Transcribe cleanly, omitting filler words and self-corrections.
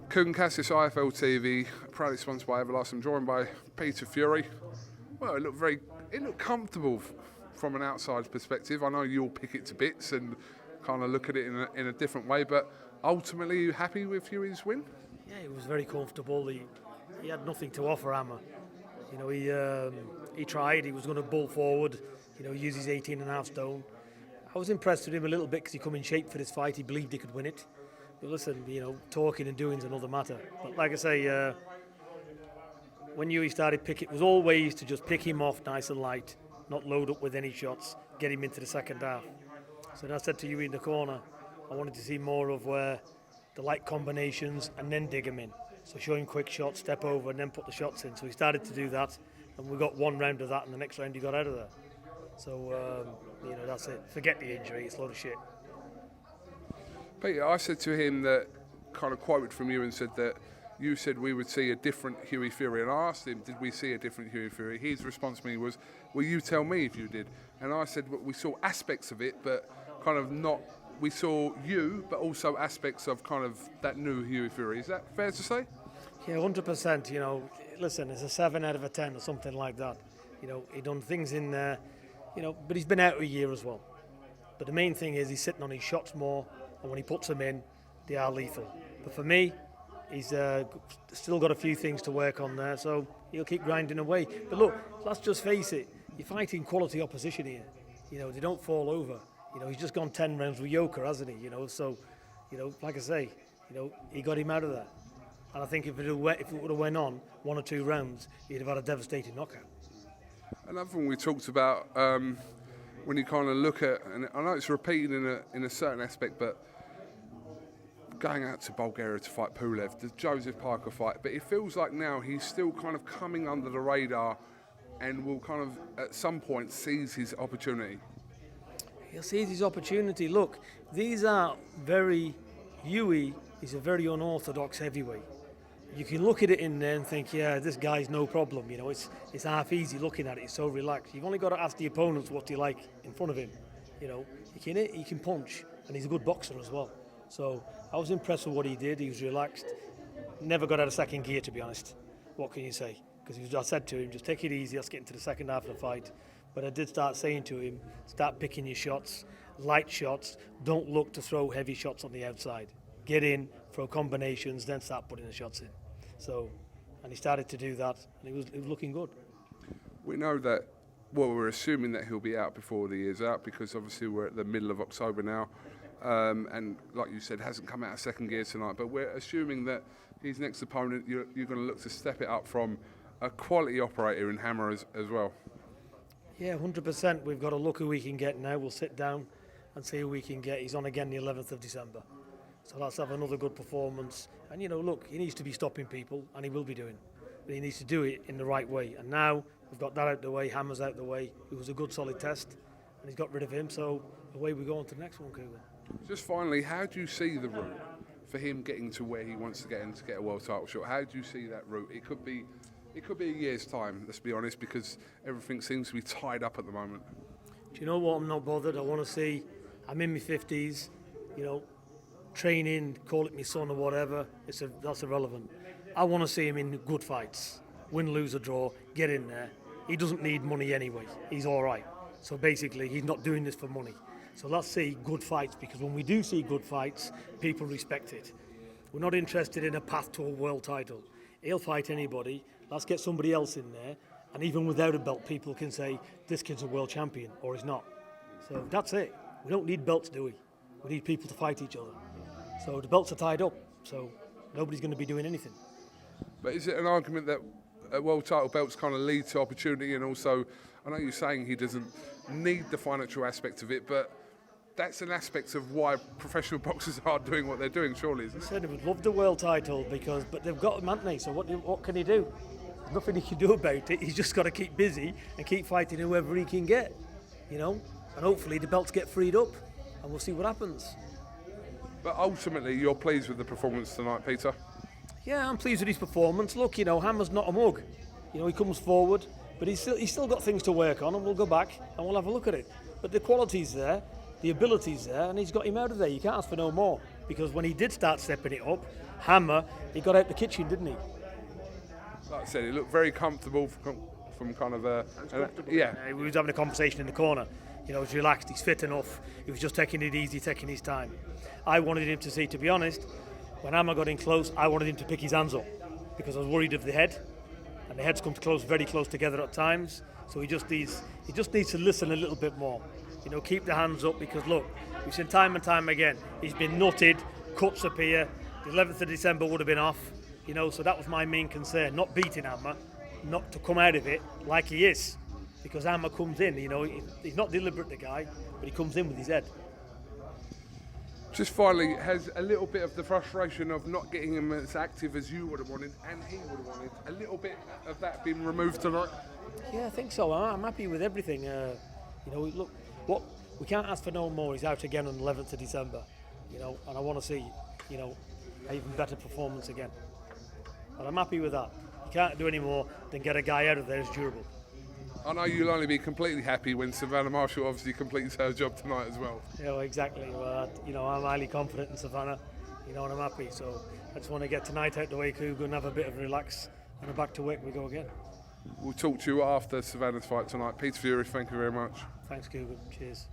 KUGAN CASSIUS IFL TV, proudly sponsored by Everlast. I'm joined by Hughie Fury. Well, it looked comfortable from an outside perspective. I know you'll pick it to bits and kind of look at it in a different way, but ultimately, are you happy with Hughie's win? Yeah, he was very comfortable. He had nothing to offer Hammer. You know, he tried. He was going to bull forward. You know, use his 18.5 stone. I was impressed with him a little bit because he come in shape for this fight. He believed he could win it. But listen, you know, talking and doing is another matter. But like I say, when Hughie started picking, it was always to just pick him off nice and light, not load up with any shots, get him into the second half. So then I said to Hughie in the corner, I wanted to see more of where the light combinations and then dig him in. So show him quick shots, step over and then put the shots in. So he started to do that and we got one round of that and the next round he got out of there. So, you know, that's it. Forget the injury, it's a load of shit. Peter, I said to him that, kind of quoted from you and said that you said we would see a different Hughie Fury, and I asked him, did we see a different Hughie Fury? His response to me was, well, you tell me if you did. And I said, well, we saw aspects of it, but kind of not, we saw you, but also aspects of kind of that new Hughie Fury. Is that fair to say? Yeah, 100%, you know, listen, it's a 7 out of a 10 or something like that. You know, he done things in there, you know, but he's been out a year as well. But the main thing is he's sitting on his shots more, and when he puts them in, they are lethal. But for me, he's still got a few things to work on there, so he'll keep grinding away. But look, let's just face it, you're fighting quality opposition here. You know, they don't fall over. You know, he's just gone 10 rounds with Yoker, hasn't he? You know, so, you know, like I say, you know, he got him out of there. And I think if it would have went on 1 or 2 rounds, he'd have had a devastating knockout. Another thing we talked about, when you kind of look at, and I know it's repeated in a certain aspect, but going out to Bulgaria to fight Pulev, the Joseph Parker fight, but it feels like now he's still kind of coming under the radar and will kind of at some point seize his opportunity. He'll seize his opportunity. Look, these are Hughie is a very unorthodox heavyweight. You can look at it in there and think, yeah, this guy's no problem. You know, it's half easy looking at it. It's so relaxed. You've only got to ask the opponents what they like in front of him. You know, he can hit, he can punch, and he's a good boxer as well. So I was impressed with what he did. He was relaxed. Never got out of second gear, to be honest. What can you say? Because I said to him, just take it easy. Let's get into the second half of the fight. But I did start saying to him, start picking your shots, light shots. Don't look to throw heavy shots on the outside. Get in, throw combinations, then start putting the shots in. So, and he started to do that, and it was looking good. We know that, well, we're assuming that he'll be out before the year's out because obviously we're at the middle of October now, and like you said, hasn't come out of second gear tonight, but we're assuming that his next opponent, you're going to look to step it up from a quality operator in Hammer as well. Yeah, 100%. We've got to look who we can get now. We'll sit down and see who we can get. He's on again the 11th of December. So let's have another good performance. And, you know, look, he needs to be stopping people, and he will be doing. But he needs to do it in the right way. And now we've got that out the way, Hammer's out the way. It was a good, solid test, and he's got rid of him. So away we go on to the next one, KUGAN. Just finally, how do you see the route for him getting to where he wants to get and to get a world title shot? How do you see that route? It could be a year's time, let's be honest, because everything seems to be tied up at the moment. Do you know what? I'm not bothered. I want to see, I'm in my 50s, you know, training, call it my son or whatever, that's irrelevant. I want to see him in good fights. Win, lose or draw, get in there. He doesn't need money anyway. He's all right. So basically, he's not doing this for money. So let's see good fights, because when we do see good fights, people respect it. We're not interested in a path to a world title. He'll fight anybody. Let's get somebody else in there. And even without a belt, people can say, this kid's a world champion, or he's not. So that's it. We don't need belts, do we? We need people to fight each other. So the belts are tied up, so nobody's going to be doing anything. But is it an argument that world title belts kind of lead to opportunity, and also, I know you're saying he doesn't need the financial aspect of it, but that's an aspect of why professional boxers are doing what they're doing, surely, isn't it? I said he would love the world title, but they've got him, haven't they? So what can he do? There's nothing he can do about it. He's just got to keep busy and keep fighting whoever he can get, you know? And hopefully the belts get freed up, and we'll see what happens. But ultimately, you're pleased with the performance tonight, Peter? Yeah, I'm pleased with his performance. Look, you know, Hammer's not a mug. You know, he comes forward, but he's still got things to work on, and we'll go back and we'll have a look at it. But the quality's there, the ability's there, and he's got him out of there. You can't ask for no more. because when he did start stepping it up, Hammer, he got out the kitchen, didn't he? Like I said, it looked very comfortable from kind of a... yeah. He was having a conversation in the corner. You know, he was relaxed, he's fit enough. He was just taking it easy, taking his time. I wanted him to see, to be honest, when Hammer got in close, I wanted him to pick his hands up because I was worried of the head. And the heads come close, very close together at times. So he just needs to listen a little bit more. You know, keep the hands up because look, we've seen time and time again, he's been nutted, cuts appear. The 11th of December would have been off. You know, so that was my main concern, not beating Hammer, not to come out of it like he is. Because Hammer comes in, you know, he's not deliberate, the guy, but he comes in with his head. Just finally, has a little bit of the frustration of not getting him as active as you would have wanted and he would have wanted, a little bit of that been removed tonight? Yeah, I think so. I'm happy with everything. You know, look, what we can't ask for no more. He's out again on the 11th of December, you know, and I want to see, you know, an even better performance again. But I'm happy with that. You can't do any more than get a guy out of there who's durable. I know you'll only be completely happy when Savannah Marshall obviously completes her job tonight as well. You know, exactly. You know, I'm highly confident in Savannah, you know, and I'm happy. So I just want to get tonight out the way, KUGAN, have a bit of a relax, and back to work we go again. We'll talk to you after Savannah's fight tonight. Peter Fury, thank you very much. Thanks, KUGAN. Cheers.